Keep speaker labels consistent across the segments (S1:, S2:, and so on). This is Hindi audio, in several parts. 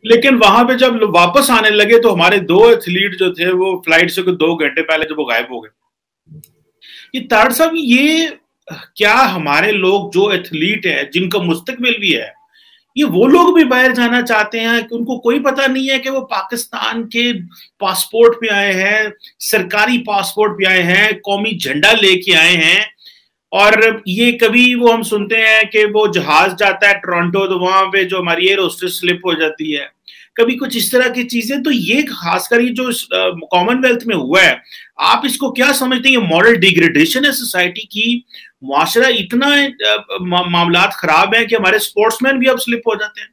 S1: लेकिन वहां पे जब वापस आने लगे तो हमारे दो एथलीट जो थे वो फ्लाइट से 2 घंटे पहले जब वो गायब हो गए। ये तारड़ साहब, ये क्या हमारे लोग जो एथलीट है जिनका मुस्तकबिल भी है, ये वो लोग भी बाहर जाना चाहते हैं कि उनको कोई पता नहीं है कि वो पाकिस्तान के पासपोर्ट पे आए हैं, सरकारी पासपोर्ट पे आए हैं, कौमी झंडा लेके आए हैं। और ये कभी वो हम सुनते हैं कि वो जहाज जाता है टोरंटो तो वहां पे जो हमारी एयर होस्टेस स्लिप हो जाती है, कभी कुछ इस तरह की चीजें। तो ये खासकर ये जो कॉमनवेल्थ में हुआ है, आप इसको क्या समझते हैं? ये मॉरल डिग्रेडेशन है सोसाइटी की, मुआशरा इतना मामलात खराब है कि हमारे स्पोर्ट्समैन भी अब स्लिप हो जाते हैं।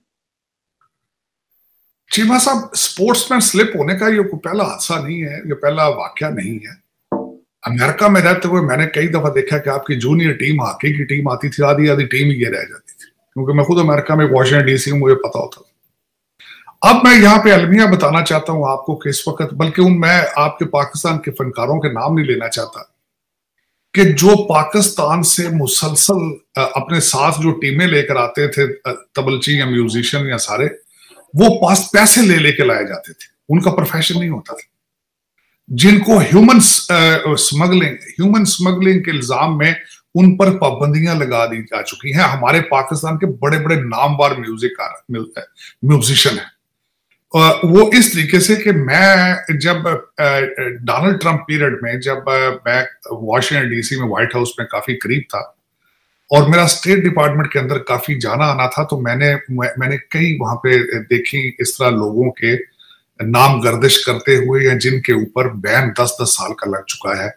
S2: चीमा साहब, स्पोर्ट्समैन स्लिप होने का ये पहला हादसा नहीं है, ये पहला वाकया नहीं है। अमेरिका में रहते हुए मैंने कई दफा देखा कि आपकी जूनियर टीम, हॉकी की टीम आती थी, आधी आधी टीम ही ये रह जाती थी, क्योंकि मैं खुद अमेरिका में वॉशिंगटन डीसी हूं, मुझे पता होता था। अब मैं यहाँ पे अलमिया बताना चाहता हूं आपको कि इस वक्त, बल्कि मैं आपके पाकिस्तान के फनकारों के नाम नहीं लेना चाहता, कि जो पाकिस्तान से मुसलसल अपने साथ जो टीमें लेकर आते थे, तबलची या म्यूजिशियन या सारे, वो पास पैसे ले लेके लाए जाते थे, उनका प्रोफेशन नहीं होता था। जिनको ह्यूमन स्मगलिंग के इल्जाम में उन पर पाबंदियां लगा दी जा चुकी हैं। हमारे पाकिस्तान के बड़े बड़े नामवर म्यूजिशियन हैं। वो इस तरीके से कि मैं जब डोनाल्ड ट्रंप पीरियड में, जब मैं वॉशिंगटन डीसी में व्हाइट हाउस में काफी करीब था और मेरा स्टेट डिपार्टमेंट के अंदर काफी जाना आना था, तो मैंने कई वहां पे देखी इस तरह लोगों के नाम गर्दिश करते हुए, या जिनके ऊपर बैन 10-10 साल का लग चुका है,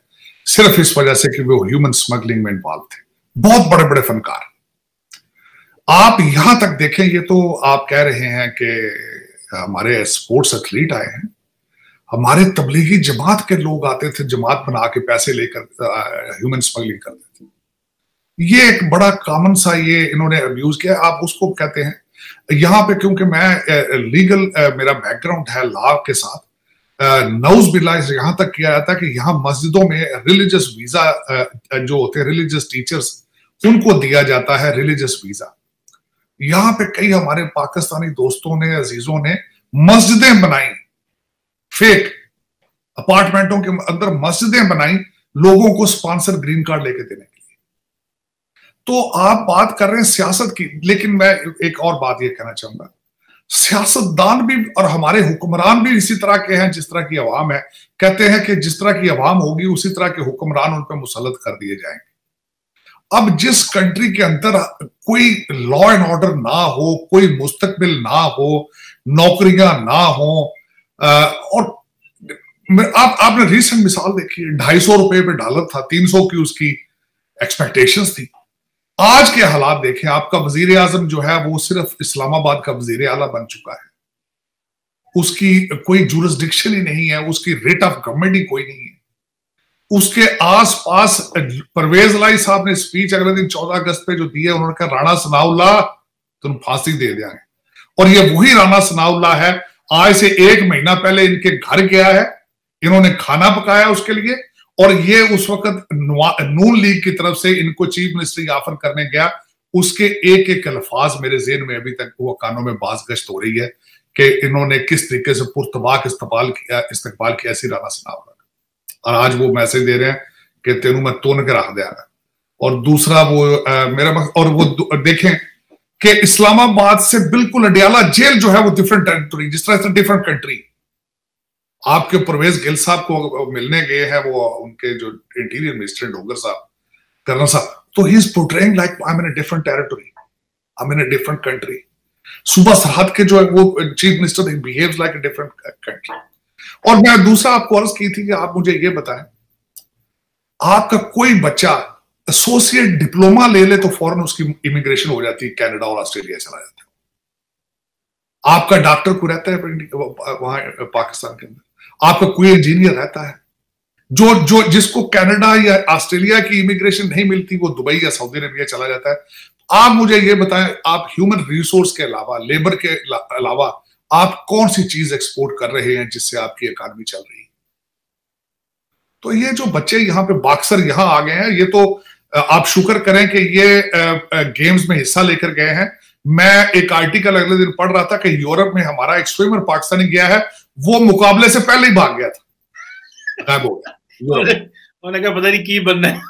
S2: सिर्फ इस वजह से कि वो ह्यूमन स्मगलिंग में इन्वॉल्व थे। बहुत बड़े बड़े फनकार। आप यहां तक देखें, ये तो आप कह रहे हैं कि हमारे स्पोर्ट्स एथलीट आए हैं, हमारे तबलीगी जमात के लोग आते थे, जमात बना के पैसे लेकर ह्यूमन स्मगलिंग करते थे। ये एक बड़ा कॉमन सा ये इन्होंने अब्यूज किया। आप उसको कहते हैं यहाँ पे, क्योंकि मैं लीगल मेरा बैकग्राउंड है लॉ के साथ, नौज बिल्ला यहां तक किया जाता है कि यहाँ मस्जिदों में रिलीजियस वीजा जो होते हैं, रिलीजियस टीचर्स, उनको दिया जाता है रिलीजियस वीजा। यहाँ पे कई हमारे पाकिस्तानी दोस्तों ने, अजीजों ने मस्जिदें बनाई, फेक अपार्टमेंटों के अंदर मस्जिदें बनाई लोगों को स्पॉन्सर ग्रीन कार्ड लेके देने के लिए। तो आप बात कर रहे हैं सियासत की, लेकिन मैं एक और बात ये कहना चाहूंगा, सियासतदान भी और हमारे हुक्मरान भी इसी तरह के हैं जिस तरह की अवाम है। कहते हैं कि जिस तरह की अवाम होगी उसी तरह के हुक्मरान उन पर मुसल्लत कर दिए जाएंगे। अब जिस कंट्री के अंदर कोई लॉ एंड ऑर्डर ना हो, कोई मुस्तकबिल ना हो, नौकरियां ना हो, और आपने रीसेंट मिसाल देखी है, 250 रुपए पे डॉलर था, 300 की उसकी एक्सपेक्टेशंस थी। आज के हालात देखें, आपका वजीर आजम जो है वो सिर्फ इस्लामाबाद का वजीर आला बन चुका है, उसकी कोई जुरिस्डिक्शन ही नहीं है, उसकी रेट ऑफ गवर्नमेंट ही कोई नहीं है। उसके आसपास परवेज लाई साहब ने स्पीच अगले दिन 14 अगस्त पे जो दी है, उन्होंने कहा राणा सनाउल्लाह तुम फांसी दे देंगे। और ये वही राणा सनाउल्लाह है, आज से 1 महीना पहले इनके घर गया है, इन्होंने खाना पकाया उसके लिए, और ये उस वक्त नून लीग की तरफ से इनको चीफ मिनिस्टर ऑफर करने गया। उसके एक एक अल्फाज मेरे ज़हन में अभी तक वो कानों में बाज गश्त हो रही है कि इन्होंने किस तरीके से पुरतबाक इस्तकबाल किया ऐसी राणा सनाउल्लाह। और आज वो मैसेज दे रहे हैं कि तेनू मैं तोन के रख देंगे। और दूसरा वो मेरा और वो देखें कि इस्लामाबाद से बिल्कुल अडियाला जेल जो है वो डिफरेंट टेरिटरी, जिस तरह से डिफरेंट कंट्री। आपके परवेज गिल साहब को मिलने गए हैं वो उनके जो इंटीरियर मिनिस्टर डोगर साहब, कर्नल साहब, तो he is portraying like I am in a different territory, I am in a different country. सूबा सरहद के जो है वो chief minister he behaves like a different country. और मैं दूसरा आपको अर्ज की थी कि आप मुझे ये बताएं, आपका कोई बच्चा एसोसिएट डिप्लोमा ले ले तो फौरन उसकी इमिग्रेशन हो जाती है, कनाडा और ऑस्ट्रेलिया चला जाता है। आपका डॉक्टर को रहता है वहां पाकिस्तान के अंदर, आपका कोई इंजीनियर रहता है, जो जिसको कनाडा या ऑस्ट्रेलिया की इमिग्रेशन नहीं मिलती वो दुबई या सऊदी अरबिया चला जाता है। आप मुझे ये बताएं, आप ह्यूमन रिसोर्स के अलावा, लेबर के अलावा आप कौन सी चीज एक्सपोर्ट कर रहे हैं जिससे आपकी इकॉनमी चल रही है? तो ये जो बच्चे यहाँ पे बॉक्सर यहाँ आ गए हैं, ये तो आप शुक्र करें कि ये गेम्स में हिस्सा लेकर गए हैं, मैं एक आर्टिकल अगले दिन पढ़ रहा था कि यूरोप में हमारा एक स्विमर पाकिस्तानी गया है, वो मुकाबले से पहले ही भाग गया था, गायब हो गया।
S1: उन्होंने कहा पता नहीं की बनना है।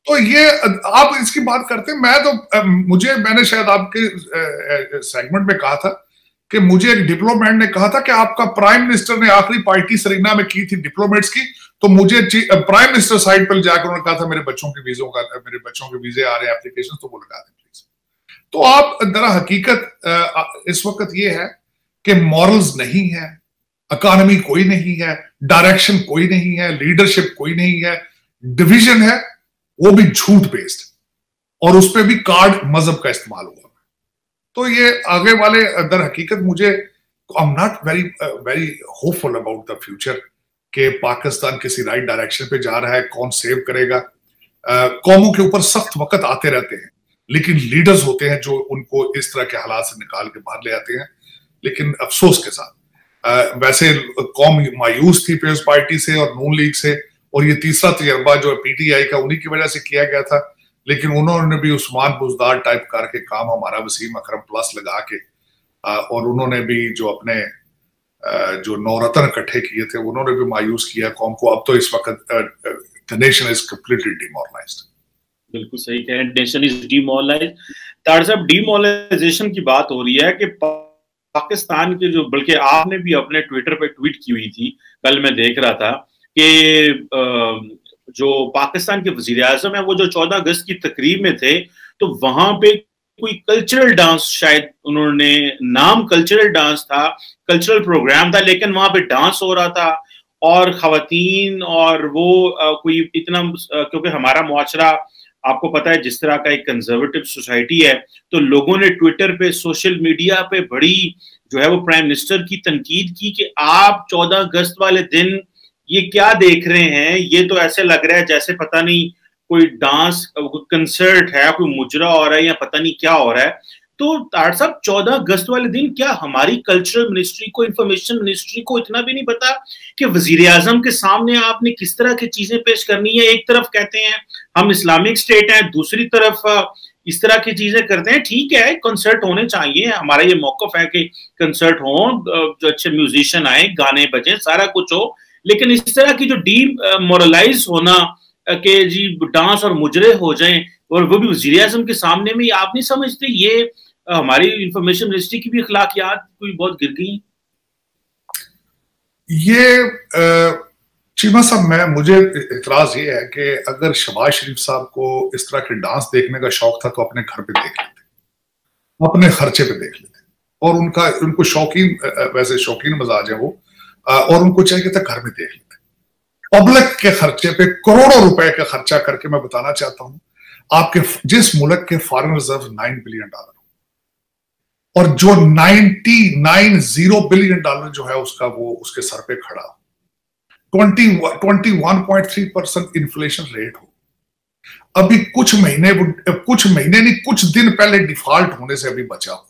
S2: तो ये आप इसकी बात करते हैं, मैं तो मैंने शायद आपके सेगमेंट में कहा था कि मुझे एक डिप्लोमेट ने कहा था कि आपका प्राइम मिनिस्टर ने आखिरी पार्टी सरीना में की थी डिप्लोमेट्स की, तो मुझे प्राइम मिनिस्टर साइड पर जाकर उन्होंने कहा था मेरे बच्चों के वीजे आ रहे हैं एप्लीकेशन, तो वो लगा दें प्लीज। तो आप दरा हकीकत इस वक्त ये है कि मॉरल्स नहीं है, इकोनॉमी कोई नहीं है, डायरेक्शन कोई नहीं है, लीडरशिप कोई नहीं है, डिवीजन है, वो भी झूठ बेस्ड, और उस पर भी कार्ड मजहब का इस्तेमाल हुआ। तो ये आगे वाले दर हकीकत मुझे I am not very hopeful about the future कि पाकिस्तान किसी राइट डायरेक्शन पे जा रहा है, कौन सेव करेगा। कौमों के ऊपर सख्त वक्त आते रहते हैं, लेकिन लीडर्स होते हैं जो उनको इस तरह के हालात से निकाल के बाहर ले आते हैं। लेकिन अफसोस के साथ वैसे कौम मायूस थी पीपल्स पार्टी से और नून लीग से, और ये तीसरा तजर्बा जो पीटीआई का उन्हीं की वजह से किया गया था, लेकिन उन्होंने भी उस्मान बुज़दार टाइप करके काम हमारा वसीम अकरम प्लस लगा के, और उन्होंने भी जो अपने जो नौरतन इकट्ठे किए थे उन्होंने भी मायूस किया कौम को। अब तो इस वक्त द नेशन इज कंप्लीटली डिमोरलाइज्ड।
S1: बिल्कुल सही कह रहे हैं, नेशन इज डिमोरलाइज्ड। तार साहब, डिमोरलाइजेशन की बात हो रही है कि पाकिस्तान के जो, बल्कि आपने भी अपने ट्विटर पे ट्वीट की हुई थी, कल मैं देख रहा था कि जो पाकिस्तान के वजीर आजम है वो जो 14 अगस्त की तकरीब में थे, तो वहां पे कोई कल्चरल डांस, शायद उन्होंने नाम कल्चरल डांस था, कल्चरल प्रोग्राम था, लेकिन वहां पे डांस हो रहा था और खवातीन और वो कोई इतना, क्योंकि हमारा मुआशरा आपको पता है जिस तरह का एक कंजर्वेटिव सोसाइटी है, तो लोगों ने ट्विटर पे, सोशल मीडिया पे बड़ी जो है वो प्राइम मिनिस्टर की तनकीद की कि आप 14 अगस्त वाले दिन ये क्या देख रहे हैं, ये तो ऐसे लग रहा है जैसे पता नहीं कोई डांस कंसर्ट है, कोई मुजरा हो रहा है या पता नहीं क्या हो रहा है। तो तार साहब, 14 अगस्त वाले दिन क्या हमारी कल्चरल मिनिस्ट्री को, इंफॉर्मेशन मिनिस्ट्री को इतना भी नहीं पता कि वजीर आजम के सामने आपने किस तरह की चीजें पेश करनी है? एक तरफ कहते हैं हम इस्लामिक स्टेट हैं, दूसरी तरफ इस तरह की चीजें करते हैं। ठीक है, कंसर्ट होने चाहिए, हमारा ये मौकफ है कि कंसर्ट हो, जो अच्छे म्यूजिशियन आए, गाने बजे, सारा कुछ हो, लेकिन इस तरह की जो डीमोरलाइज होना कि जी डांस और मुजरे हो जाएं, और वो भी वजीर आजम के सामने में, आप नहीं समझते ये हमारी इंफॉर्मेशन मिनिस्ट्री की भी अखलाकियात कोई बहुत गिर गई?
S2: ये चीमा साहब, मुझे इतराज ये है कि अगर शहबाज शरीफ साहब को इस तरह के डांस देखने का शौक था तो अपने घर पे देख लेते, अपने खर्चे पे देख लेते, और उनको शौकीन, वैसे शौकीन मजाज है वो, और उनको चाहिए था घर में देख लेते। पब्लिक के खर्चे पे करोड़ों रुपए का खर्चा करके, मैं बताना चाहता हूं आपके, जिस मुल्क के फॉरेन रिजर्व $9 बिलियन और जो 90 बिलियन जो है उसका, वो उसके सर पे खड़ा, 21.3% इन्फ्लेशन रेट हो, अभी कुछ महीने नहीं, कुछ दिन पहले डिफॉल्ट होने से अभी बचा हो,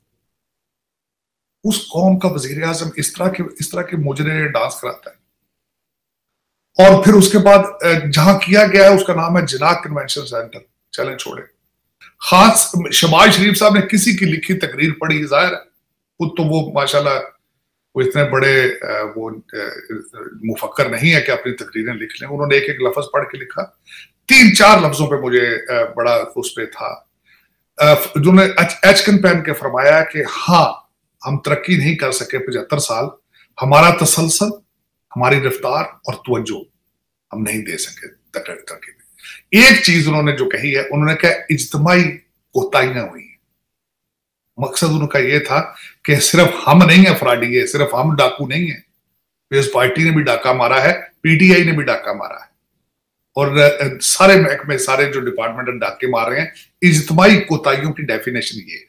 S2: उस कौम का वजीर आजम इस तरह के मुजरे डांस कराता है। और फिर उसके बाद जहां किया गया है उसका नाम है जिन्ना कन्वेंशन सेंटर, चलें छोड़े। खास शहबाज शरीफ साहब ने किसी की लिखी तकरीर पढ़ी, जाहिर है खुद तो वो माशाल्लाह वो इतने बड़े वो मुफक्कर नहीं है कि अपनी तकरीरें लिख लें। उन्होंने एक एक लफ्ज पढ़ के लिखा, 3-4 लफ्जों पे मुझे बड़ा उस पे था, जिन्होंने एचकन पहन के फरमाया कि हाँ, हम तरक्की नहीं कर सके 75 साल, हमारा तसलसल, हमारी रफ्तार और तवज्जो हम नहीं दे सके तरक्की में। एक चीज उन्होंने जो कही है, उन्होंने कहा इज्तिमाई कोताहियां हुई। मकसद उनका यह था कि सिर्फ हम नहीं है फ्रॉडी, सिर्फ हम डाकू नहीं है, पीपल्स पार्टी ने भी डाका मारा है, पीटीआई ने भी डाका मारा है, और सारे महकमे, सारे जो डिपार्टमेंट डाके मार रहे हैं। इज्तिमाई कोताहियों की डेफिनेशन ये है।